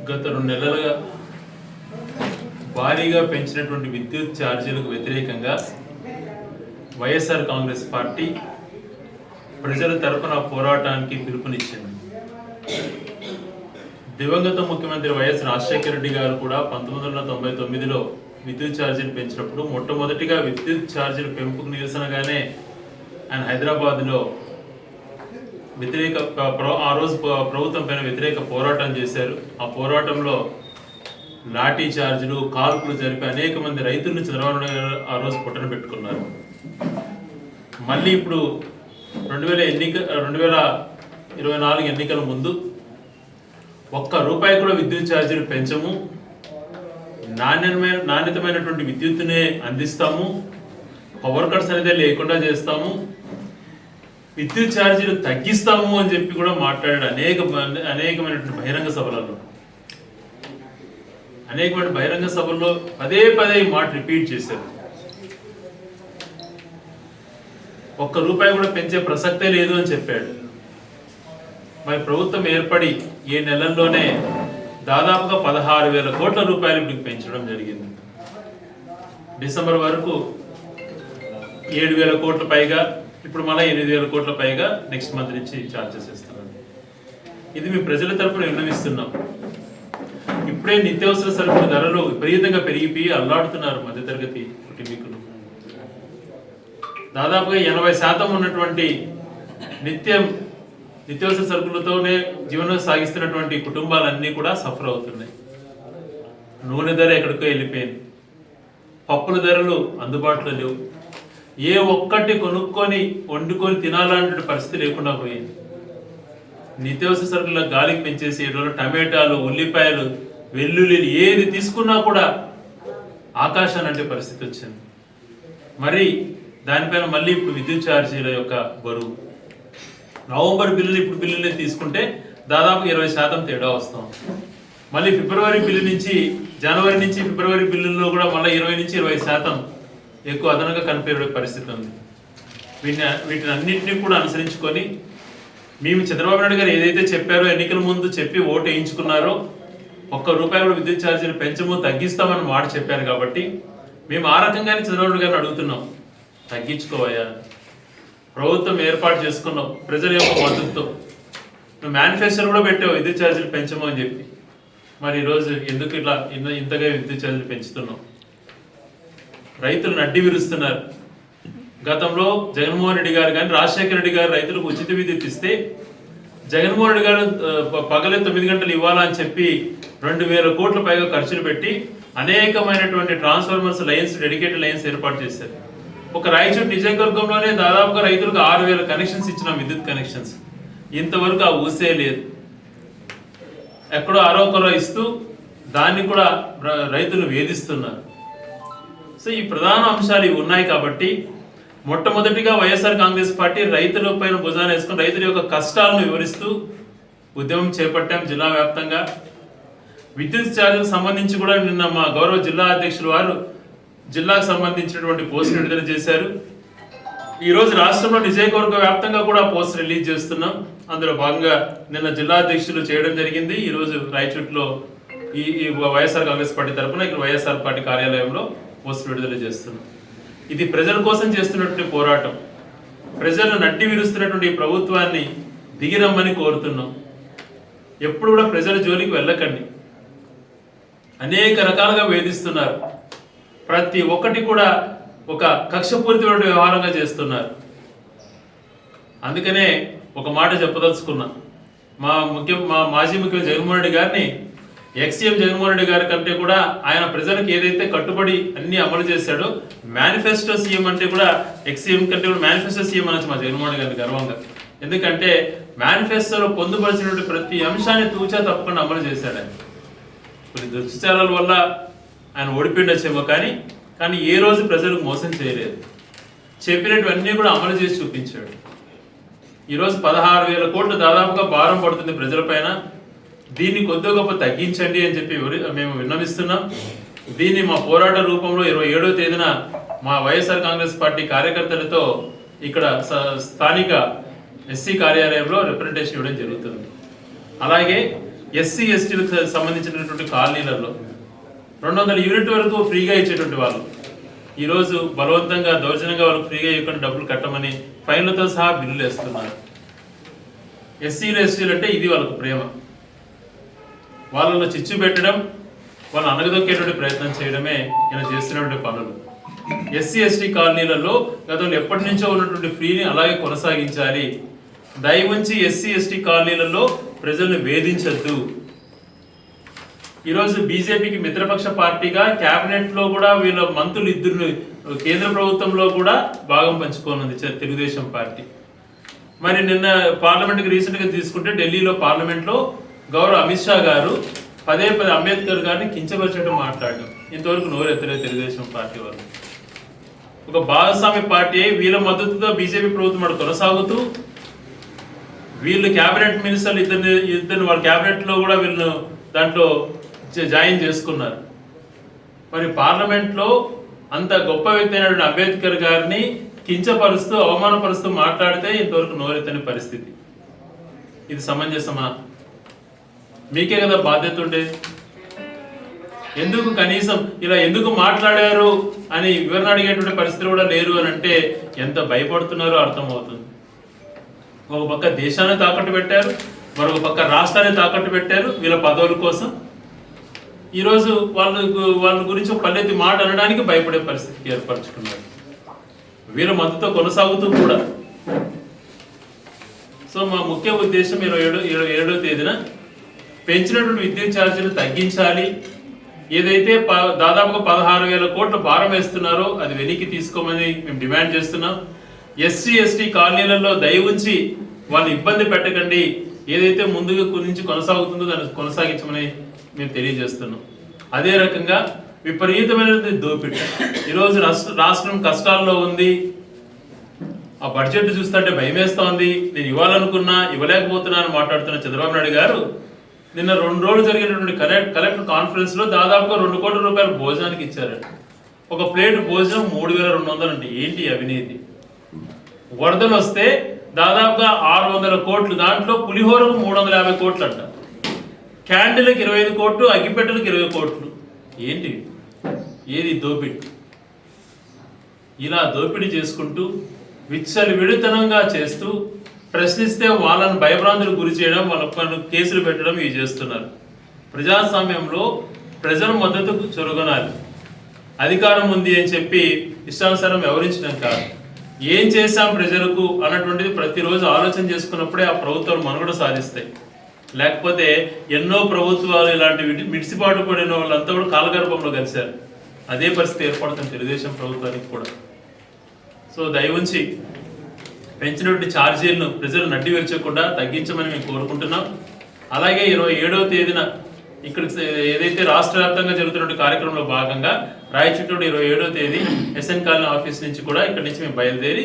గత 2 నెలలుగా భారీగా పెంచినటువంటి విద్యుత్ ఛార్జీలకు వ్యతిరేకంగా వైఎస్ఆర్ కాంగ్రెస్ పార్టీ ప్రజల తరపున పోరాటానికి పిలుపునిచ్చింది. దివంగత ముఖ్యమంత్రి వైఎస్ రాజశేఖర రెడ్డి గారు కూడా 1999లో విద్యుత్ ఛార్జీలు పెంచినప్పుడు మొట్టమొదటిగా విద్యుత్ ఛార్జీల పెంపుకు నిరసనగానే ఆయన హైదరాబాద్లో ఆ రోజు ప్రభుత్వం పైన వ్యతిరేక పోరాటం చేశారు. ఆ పోరాటంలో లాఠీ ఛార్జీలు, కాల్పులు జరిపి అనేక మంది రైతులను చంద్రబాబు నాయుడు ఆ రోజు పుట్టన పెట్టుకున్నారు. మళ్ళీ ఇప్పుడు 2024 ఎన్నికల ముందు ₹1 కూడా విద్యుత్ ఛార్జీలు పెంచము, నాణ్యతమైనటువంటి విద్యుత్తునే అందిస్తాము, పవర్ కట్స్ అనేది లేకుండా చేస్తాము, విద్యుత్ ఛార్జీలు తగ్గిస్తాము అని చెప్పి కూడా మాట్లాడాడు అనేకమైనటువంటి బహిరంగ సభల్లో పదే ఈ మాట రిపీట్ చేశారు. ₹1 కూడా పెంచే ప్రసక్తే లేదు అని చెప్పాడు. మరి ప్రభుత్వం ఏర్పడి ఈ నెలల్లోనే దాదాపుగా 16,000 కోట్ల రూపాయలు ఇప్పుడు పెంచడం జరిగింది. డిసెంబర్ వరకు 7,000 కోట్ల పైగా, ఇప్పుడు మళ్ళీ 8,000 కోట్ల పైగా నెక్స్ట్ మంత్ నుంచి ఛార్జెస్ ఇస్తున్నారు. ఇది మీ ప్రజల తరపున విన్నవిస్తున్నాం. ఇప్పుడే నిత్యావసర సరుకుల ధరలు విపరీతంగా పెరిగిపోయి అల్లాడుతున్నారు మధ్యతరగతి కుటుంబీకులు. దాదాపుగా 80% ఉన్నటువంటి నిత్యావసర సరుకులతోనే జీవనం సాగిస్తున్నటువంటి కుటుంబాలన్నీ కూడా సఫర్ అవుతున్నాయి. నూనె ధర ఎక్కడికో వెళ్ళిపోయింది, పప్పుల ధరలు అందుబాటులో లేవు, ఏ ఒక్కటి కొనుక్కొని వండుకొని తినాలంటే పరిస్థితి లేకుండా పోయింది. నిత్యావసర సరుకుల గాలికి పెంచేసి టమాటాలు, ఉల్లిపాయలు, వెల్లుల్లి ఏది తీసుకున్నా కూడా ఆకాశాన్ని అంటే పరిస్థితి వచ్చింది. మరి దానిపైన మళ్ళీ ఇప్పుడు విద్యుత్ ఛార్జీల యొక్క బరువు, నవంబర్ బిల్లులే తీసుకుంటే దాదాపు 20% తేడా వస్తాం. మళ్ళీ ఫిబ్రవరి బిల్లు నుంచి జనవరి నుంచి ఫిబ్రవరి బిల్లుల్లో కూడా మళ్ళీ 20 నుంచి 20% ఎక్కువ అదనంగా కనిపించే పరిస్థితి ఉంది. వీటిని అన్నింటినీ కూడా అనుసరించుకొని మేము చంద్రబాబు నాయుడు గారు ఏదైతే చెప్పారో, ఎన్నికల ముందు చెప్పి ఓటు వేయించుకున్నారో, ₹1 కూడా విద్యుత్ ఛార్జీలు పెంచము, తగ్గిస్తామని మాట చెప్పారు. కాబట్టి మేము ఆ రకంగానే చంద్రబాబు నాయుడు గారిని అడుగుతున్నాం, తగ్గించుకోవయ్యా, ప్రభుత్వం ఏర్పాటు చేసుకున్నావు ప్రజల యొక్క మద్దతుతో, నువ్వు మేనిఫెస్టోలో కూడా పెట్టావు విద్యుత్ ఛార్జీలు పెంచము అని చెప్పి. మరి ఈరోజు ఎందుకు ఇంతగా విద్యుత్ ఛార్జీలు పెంచుతున్నావు? రైతులు నడ్డి విరుస్తున్నారు. గతంలో జగన్మోహన్ రెడ్డి గారు కానీ రాజశేఖర రెడ్డి గారు రైతులకు ఉచిత విద్యుత్ ఇస్తే జగన్మోహన్ రెడ్డి గారు పగలే 9 గంటలు ఇవ్వాలని చెప్పి 2,000 కోట్ల పైగా ఖర్చులు పెట్టి అనేకమైనటువంటి ట్రాన్స్ఫార్మర్స్ లైన్స్, డెడికేటెడ్ లైన్స్ ఏర్పాటు చేశారు. ఒక రాయచోటి నియోజకవర్గంలోనే దాదాపుగా రైతులకు 6,000 కనెక్షన్స్ ఇచ్చిన విద్యుత్ కనెక్షన్స్. ఇంతవరకు ఆ ఊసే లేదు. ఎక్కడో అరొకరో ఇస్తూ దాన్ని కూడా రైతులు వేధిస్తున్నారు. సో ఈ ప్రధాన అంశాలు ఇవి ఉన్నాయి. కాబట్టి మొట్టమొదటిగా వైఎస్ఆర్ కాంగ్రెస్ పార్టీ రైతుల పైన భుజాన్ని వేసుకుని రైతుల యొక్క కష్టాలను వివరిస్తూ ఉద్యమం చేపట్టాం జిల్లా వ్యాప్తంగా. విద్యుత్ ఛార్జీలకు సంబంధించి కూడా నిన్న మా గౌరవ జిల్లా అధ్యక్షులు వారు జిల్లాకు సంబంధించినటువంటి పోస్టులు విడుదల చేశారు. ఈరోజు రాష్ట్రంలో నియోజకవర్గ వ్యాప్తంగా కూడా పోస్ట్ రిలీజ్ చేస్తున్నాం. అందులో భాగంగా నిన్న జిల్లా అధ్యక్షులు చేయడం జరిగింది. ఈరోజు రాయచోటిలో ఈ వైఎస్ఆర్ కాంగ్రెస్ పార్టీ తరఫున ఇక్కడ వైఎస్ఆర్ పార్టీ కార్యాలయంలో పోస్టులు విడుదల చేస్తున్నాం. ఇది ప్రజల కోసం చేస్తున్నటువంటి పోరాటం. ప్రజలను నడ్డి విరుస్తున్నటువంటి ప్రభుత్వాన్ని దిగిరమ్మని కోరుతున్నాం. ఎప్పుడు కూడా ప్రజల జోలికి వెళ్ళకండి. అనేక రకాలుగా వేధిస్తున్నారు. ప్రతి ఒక్కటి కూడా ఒక కక్షపూరితమైన వ్యవహారంగా చేస్తున్నారు. అందుకనే ఒక మాట చెప్పదలుచుకున్నా. మా మాజీ ముఖ్యమంత్రి జగన్మోహన్ రెడ్డి గారిని ఎక్స్సీఎం జగన్మోహన్ రెడ్డి గారి కంటే కూడా ఆయన ప్రజలకు ఏదైతే కట్టుబడి అన్ని అమలు చేశాడో, మేనిఫెస్టో సీఎం అంటే కూడా ఎక్స్సీఎం కంటే కూడా మేనిఫెస్టో సీఎం అనొచ్చు మా జగన్మోహన్ రెడ్డి గారిని గర్వంగా. ఎందుకంటే మేనిఫెస్టోలో పొందుపరిచినటువంటి ప్రతి అంశాన్ని తూచా తప్పకుండా అమలు చేశాడు. ఆయన కొన్ని దుశ్చారాల వల్ల ఆయన ఓడిపోయిండొచ్చేమో కానీ ఏ రోజు ప్రజలకు మోసం చేయలేదు. చెప్పినటువన్నీ కూడా అమలు చేసి చూపించాడు. ఈరోజు 16,000 కోట్లు దాదాపుగా భారం పడుతుంది ప్రజలపైన. దీన్ని కొద్దిగా గొప్ప తగ్గించండి అని చెప్పి మేము విన్నవిస్తున్నాం. దీన్ని మా పోరాట రూపంలో 27వ తేదీన మా వైఎస్ఆర్ కాంగ్రెస్ పార్టీ కార్యకర్తలతో ఇక్కడ స్థానిక ఎస్సీ కార్యాలయంలో రిప్రజెంటేషన్ ఇవ్వడం జరుగుతుంది. అలాగే ఎస్సీ ఎస్టీలకు సంబంధించినటువంటి కాలనీలలో 200 యూనిట్ వరకు ఫ్రీగా ఇచ్చేటువంటి వాళ్ళు ఈరోజు బలవంతంగా దౌర్జన్యంగా వాళ్ళకి ఫ్రీగా ఇవ్వకుండా డబ్బులు కట్టమని ఫైన్లతో సహా బిల్లులు వేస్తున్నారు. ఎస్సీలు ఎస్టీలు అంటే ఇది వాళ్ళకు ప్రేమ. వాళ్ళలో చిచ్చు పెట్టడం, వాళ్ళు అనగదొక్కేటువంటి ప్రయత్నం చేయడమే ఈయన చేస్తున్నటువంటి పనులు. ఎస్సీ ఎస్టీ కాలనీలలో గతంలో ఎప్పటి నుంచో ఉన్నటువంటి ఫ్రీని అలాగే కొనసాగించాలి. దయవుంచి ఎస్సీ ఎస్టీ కాలనీలలో ప్రజలను వేధించద్దు. ఈరోజు బీజేపీకి మిత్రపక్ష పార్టీగా క్యాబినెట్ లో కూడా వీళ్ళ మంత్రులు ఇద్దరు కేంద్ర ప్రభుత్వంలో కూడా భాగం పంచుకోనుంది తెలుగుదేశం పార్టీ. మరి నిన్న పార్లమెంట్కి రీసెంట్ గా తీసుకుంటే ఢిల్లీలో పార్లమెంట్ లో గౌరవ అమిత్ షా గారు పదే అంబేద్కర్ గారిని కించపరిచేట్టు మాట్లాడడం ఇంతవరకు నోరెత్తలేదు తెలుగుదేశం పార్టీ వాళ్ళు. ఒక భాగస్వామ్య పార్టీ వీళ్ళ మద్దతుతో బీజేపీ ప్రభుత్వం కొనసాగుతూ వీళ్ళు క్యాబినెట్ మినిస్టర్లు ఇద్దరు వాళ్ళ క్యాబినెట్ లో కూడా వీళ్ళను దాంట్లో జాయిన్ చేసుకున్నారు. మరి పార్లమెంట్ లో అంత గొప్ప వ్యక్తి అయినటువంటి అంబేద్కర్ గారిని కించపరుస్తూ అవమానపరుస్తూ మాట్లాడితే ఇంతవరకు నోరెత్తని పరిస్థితి. ఇది సమంజసమా? మీకే కదా బాధ్యత ఉండేది. ఎందుకు కనీసం ఇలా ఎందుకు మాట్లాడారు అని వివరణ అడిగేటువంటి పరిస్థితి కూడా లేరు అని అంటే ఎంత భయపడుతున్నారో అర్థమవుతుంది. ఒక పక్క దేశాన్ని తాకట్టు పెట్టారు, మరొక పక్క రాష్ట్రాన్ని తాకట్టు పెట్టారు వీళ్ళ పదవుల కోసం. ఈరోజు వాళ్ళ గురించి ఒక పల్లెత్తి మాట అనడానికి భయపడే పరిస్థితికి ఏర్పరచుకున్నారు వీళ్ళ మద్దతుతో కొనసాగుతూ కూడా. సో మా ముఖ్య ఉద్దేశం 27వ తేదీన పెంచినటువంటి విద్యుత్ ఛార్జీలు తగ్గించాలి. ఏదైతే దాదాపుగా 16,000 కోట్ల భారం వేస్తున్నారో అది వెనక్కి తీసుకోమని మేము డిమాండ్ చేస్తున్నాం. ఎస్సీ ఎస్టీ కాలనీలలో దయవుంచి వాళ్ళు ఇబ్బంది పెట్టకండి. ఏదైతే ముందుగా నుంచి కొనసాగుతుందో దాన్ని కొనసాగించమని మేము తెలియజేస్తున్నాం. అదే రకంగా విపరీతమైనది దోపిడీ. ఈరోజు రాష్ట్రం కష్టాల్లో ఉంది. ఆ బడ్జెట్ చూస్తుంటే భయం వేస్తా ఉంది. నేను ఇవ్వాలనుకున్నా ఇవ్వలేకపోతున్నా అని మాట్లాడుతున్న చంద్రబాబు నాయుడు గారు నిన్న 2 రోజులు జరిగినటువంటి కలెక్టర్ కాన్ఫరెన్స్ లో దాదాపుగా 2 కోట్ల రూపాయలు భోజనానికి ఇచ్చారు. ఒక ప్లేట్ భోజనం 3,200 అంటే ఏంటి అవినీతి? వరదలు వస్తే దాదాపుగా 600 కోట్లు, దాంట్లో పులిహోరకు 350 కోట్లు అంట, క్యాండిల్కి 25 కోట్లు, అగ్గిపెట్టెలకు 20 కోట్లు. ఏంటి ఏది దోపిడీ? ఇలా దోపిడీ చేసుకుంటూ విచ్చలవిడితనంగా చేస్తూ ప్రశ్నిస్తే వాళ్ళని భయభ్రాంతులకు గురి చేయడం, వాళ్ళ కేసులు పెట్టడం ఇవి చేస్తున్నారు. ప్రజాస్వామ్యంలో ప్రజల మద్దతుకు చొరగనాలి. అధికారం ఉంది అని చెప్పి ఇష్టానుసారం వ్యవహరించడం కాదు. ఏం చేశాం ప్రజలకు అన్నటువంటిది ప్రతిరోజు ఆలోచన చేసుకున్నప్పుడే ఆ ప్రభుత్వాలు మనుగడ సాధిస్తాయి. లేకపోతే ఎన్నో ప్రభుత్వాలు ఇలాంటి మిడిసిపాటు పడిన వాళ్ళంతా కూడా కాలగర్భంలో కలిశారు. అదే పరిస్థితి ఏర్పడుతుంది తెలుగుదేశం ప్రభుత్వానికి కూడా. సో దయవుంచి పెంచినటువంటి ఛార్జీలను ప్రజలు నడ్డి విరచకుండా తగ్గించమని మేము కోరుకుంటున్నాం. అలాగే 27వ తేదీన ఇక్కడ ఏదైతే రాష్ట్ర వ్యాప్తంగా జరుగుతున్న కార్యక్రమంలో భాగంగా రాయచూట్లో 27వ తేదీ ఎస్ఎన్ కాలనీ ఆఫీస్ నుంచి కూడా ఇక్కడ నుంచి మేము బయలుదేరి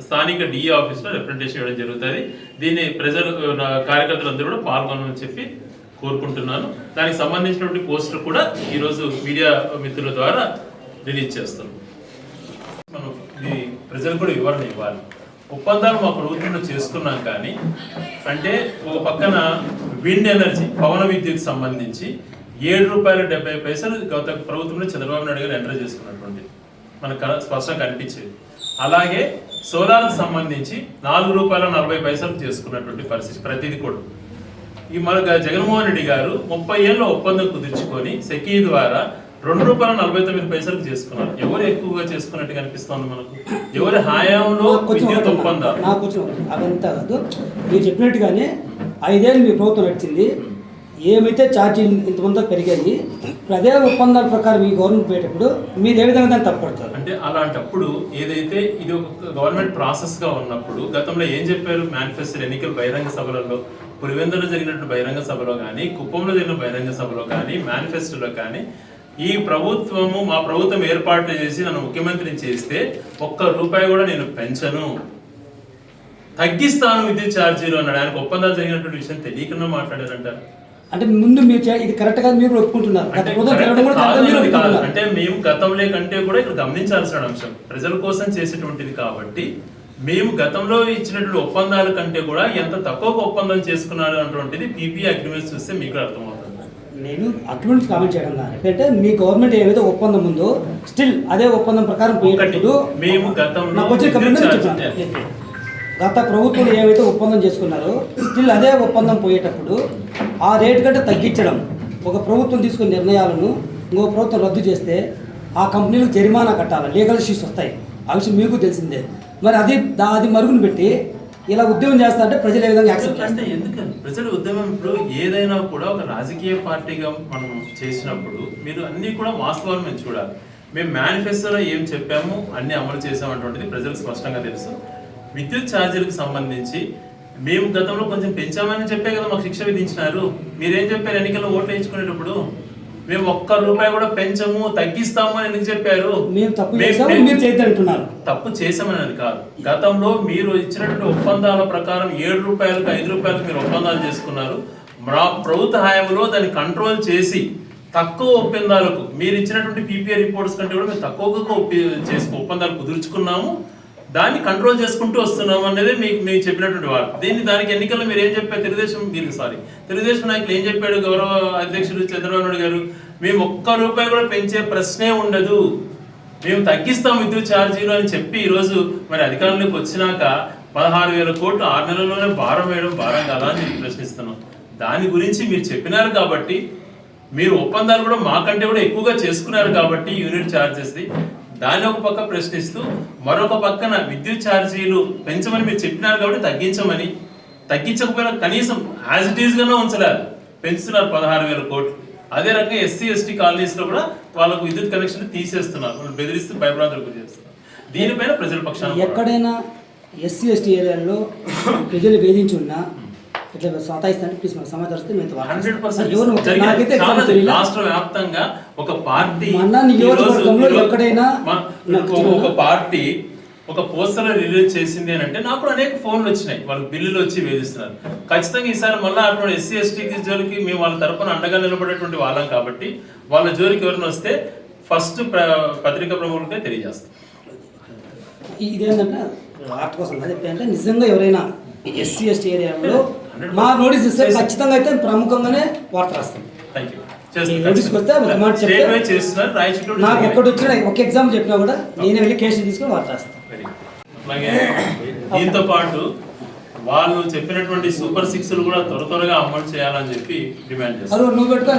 స్థానిక డిఏ ఆఫీస్లో రిప్రజెంటేషన్ ఇవ్వడం జరుగుతుంది. దీన్ని ప్రజలు కార్యకర్తలందరూ కూడా పాల్గొనమని చెప్పి కోరుకుంటున్నాను. దానికి సంబంధించినటువంటి పోస్టర్ కూడా ఈరోజు మీడియా మిత్రుల ద్వారా రిలీజ్ చేస్తాం. మనం ఇది ప్రజలు కూడా వివరణ ఇవ్వాలి. ఒప్పందాలు మా ప్రభుత్వంలో చేసుకున్నాం, కానీ అంటే ఒక పక్కన విండ్ ఎనర్జీ పవన విద్యుత్ సంబంధించి ₹7.70 గత ప్రభుత్వంలో చంద్రబాబు నాయుడు గారు ఎంటర్ చేసుకున్నటువంటి మనకు స్పష్టంగా కనిపించేది. అలాగే సోలార్కి సంబంధించి ₹4.40 చేసుకున్నటువంటి పరిస్థితి ప్రతిదీ కూడా. ఈ మన జగన్మోహన్ రెడ్డి గారు 30 ఏళ్ళ ఒప్పందం కుదుర్చుకొని సెకీ ద్వారా ₹2.49 చేసుకున్నారు. ఎవరు ఎక్కువగా చేసుకున్నట్టు కనిపిస్తోంది మనకు? ఎవరి హయాంలో విద్యుత్ ఒప్పందాలు? నాకు అదంతా కాదు, మీరు చెప్పినట్టుగానే 5 ఏళ్ళు మీ ప్రభుత్వం నడిచింది. ఏమైతే ఛార్జీలు ఇంతమంది పెరిగాయి, అదే ఒప్పందాల ప్రకారం మీ గవర్నమెంట్ పోయేటప్పుడు మీరు ఏ విధంగా దాన్ని తప్పడతారు? అంటే అలాంటప్పుడు ఏదైతే ఇది ఒక గవర్నమెంట్ ప్రాసెస్ గా ఉన్నప్పుడు గతంలో ఏం చెప్పారు? మేనిఫెస్టో ఎన్నికల బహిరంగ సభలలో, పులివెందులో జరిగినట్టు బహిరంగ సభలో కానీ, కుప్పంలో జరిగిన బహిరంగ సభలో కానీ, మేనిఫెస్టోలో కానీ ఈ ప్రభుత్వము మా ప్రభుత్వం ఏర్పాటు చేసి నన్ను ముఖ్యమంత్రిని చేస్తే ₹1 కూడా నేను పెంచను, తగ్గిస్తాను విద్యుత్ ఛార్జీలు అన్నాడు. ఆయనకు ఒప్పందాలు జరిగినటువంటి విషయం తెలియకుండా మాట్లాడారంటారు. అంటే ముందు మీరు ఇది కరెక్ట్ గా మీరు ఒప్పుకుంటున్నారు. అంటే మేము గతంలో కంటే కూడా ఇక్కడ గమనించాల్సిన అంశం ప్రజల కోసం చేసేటువంటిది కాబట్టి మేము గతంలో ఇచ్చినటువంటి ఒప్పందాల కంటే కూడా ఎంత తక్కువ ఒప్పందం చేసుకున్నారు అటువంటిది పీపీ అగ్రిమెంట్స్ చూస్తే మీకు అర్థమవుతుంది. నేను అగ్రిమెంట్స్ కామెంట్ చేయడం కాదు. అంటే మీ గవర్నమెంట్ ఏదైతే ఒప్పందం ఉందో స్టిల్ అదే ఒప్పందం ప్రకారం పోయేటప్పుడు మేము గతంలో నాకు వచ్చే కంప్లైంట్ చెప్తాను. గత ప్రభుత్వం ఏవైతే ఒప్పందం చేసుకున్నారో స్టిల్ అదే ఒప్పందం పోయేటప్పుడు ఆ రేటు కంటే తగ్గించడం, ఒక ప్రభుత్వం తీసుకునే నిర్ణయాలను ఇంకో ప్రభుత్వం రద్దు చేస్తే ఆ కంపెనీలకు జరిమానా కట్టాలి, లీగల్ ఇష్యూస్ వస్తాయి. ఆ విషయం మీకు తెలిసిందే. మరి అది మరుగున పెట్టి ఇలా ఉద్యమం చేస్తా అంటే ప్రజలు ఏ విధంగా యాక్సెప్ట్ అంటే ఎందుకని ప్రజల ఉద్యమం ఇప్పుడు ఏదైనా కూడా ఒక రాజకీయ పార్టీగా మనం చేసినప్పుడు మీరు అన్ని కూడా వాస్తవాలు మేము చూడాలి. మేము మేనిఫెస్టోలో ఏం చెప్పాము అన్ని అమలు చేసామటువంటిది ప్రజలకు స్పష్టంగా తెలుసు. విద్యుత్ ఛార్జీలకు సంబంధించి మేము గతంలో కొంచెం పెంచామని చెప్పే కదా మాకు శిక్ష విధించినారు. మీరేం చెప్పారు ఎన్నికల్లో ఓట్లు వేయించుకునేటప్పుడు? మేము ₹1 కూడా పెంచము తగ్గిస్తాము అని ఎందుకు చెప్పారు? తప్పు చేసామనేది కాదు. గతంలో మీరు ఇచ్చినటువంటి ఒప్పందాల ప్రకారం ₹7కు ₹5 మీరు ఒప్పందాలు చేసుకున్నారు. మా ప్రభుత్వ హయాంలో దాన్ని కంట్రోల్ చేసి తక్కువ ఒప్పందాలకు మీరు ఇచ్చినటువంటి పీపీఐ రిపోర్ట్స్ కంటే కూడా మేము తక్కువగా ఒప్పందాలు కుదుర్చుకున్నాము, దాన్ని కంట్రోల్ చేసుకుంటూ వస్తున్నాము అనేది మీకు చెప్పినటువంటి వారు. దానికి ఎన్నికల్లో మీరు ఏం చెప్పారు? తెలుగుదేశం నాయకులు ఏం చెప్పాడు? గౌరవ అధ్యక్షుడు చంద్రబాబు నాయుడు గారు, మేము ₹1 కూడా పెంచే ప్రశ్నే ఉండదు, మేము తగ్గిస్తాం విద్యుత్ ఛార్జీలు అని చెప్పి ఈరోజు మరి అధికారంలోకి వచ్చినాక 16,000 కోట్లు 6 నెలల్లోనే భారం వేయడం భారం కదా అని నేను ప్రశ్నిస్తున్నాం. దాని గురించి మీరు చెప్పినారు కాబట్టి, మీరు ఒప్పందాలు కూడా మాకంటే కూడా ఎక్కువగా చేసుకున్నారు కాబట్టి యూనిట్ ఛార్జెస్ది, దాన్ని ఒక పక్క ప్రశ్నిస్తూ మరొక పక్కన విద్యుత్ ఛార్జీలు పెంచమని మీరు చెప్పినారు కాబట్టి తగ్గించమని, తగ్గించకపోయినా కనీసం యాజ్ ఇట్ ఈస్ గానే ఉంచలేదు, పెంచుతున్నారు 16,000 కోట్లు. అదే రకంగా ఎస్సీ ఎస్టీ కాలనీస్ లో కూడా వాళ్ళకు విద్యుత్ కనెక్షన్ తీసేస్తున్నారు, వాళ్ళు బెదిరిస్తూ భయభ్రాంతులకు గురి చేస్తున్నారు. దీనిపైన ప్రజల పక్షాన ఎక్కడైనా ఎస్సీ ఎస్టీ ఏరియాలో ప్రజలు వేధించి ఉన్నా ఇట్లా సతాయిస్తాను ప్లీజ్ మాకు సమాచారం 100% రాష్ట్ర వ్యాప్తంగా ఒక పార్టీ ఎక్కడైనా ఒక పార్టీ ఒక పోస్టర్ రిలీజ్ చేసింది అని అంటే నాకు అనేక ఫోన్లు వచ్చినాయి, వాళ్ళకి బిల్లులు వచ్చి వేధిస్తున్నారు. ఖచ్చితంగా ఈసారి మళ్ళీ అటువంటి ఎస్సీ ఎస్టీకి జోలికి మేము వాళ్ళ తరపున అండగా నిలబడేటువంటి వాళ్ళం కాబట్టి వాళ్ళ జోలికి ఎవరైనా వస్తే ఫస్ట్ పత్రికా ప్రముఖులకే తెలియజేస్తాం. ఇదేంటంటే ఆర్ట్ కోసం అంటే నిజంగా ఎవరైనా ఎస్సీ ఎస్టీ ఏరియాలో మా నోటీస్ ఇస్తే ఖచ్చితంగా అయితే ప్రముఖంగానే వార్త రాస్తాం. నోటీస్కి వస్తే ఒక మాట చెప్తే నాకు ఎక్కడ వచ్చినా ఒక ఎగ్జాంపుల్ చెప్పినా కూడా నేను వెళ్ళి కేసు తీసుకొని వార్త రాస్తాను. అలాగే దీంతో పాటు వాళ్ళు చెప్పినటువంటి సూపర్ 6 కూడా త్వరగా అమలు చేయాలని చెప్పి డిమాండ్ చేస్తారు. నువ్వు పెట్టుకో.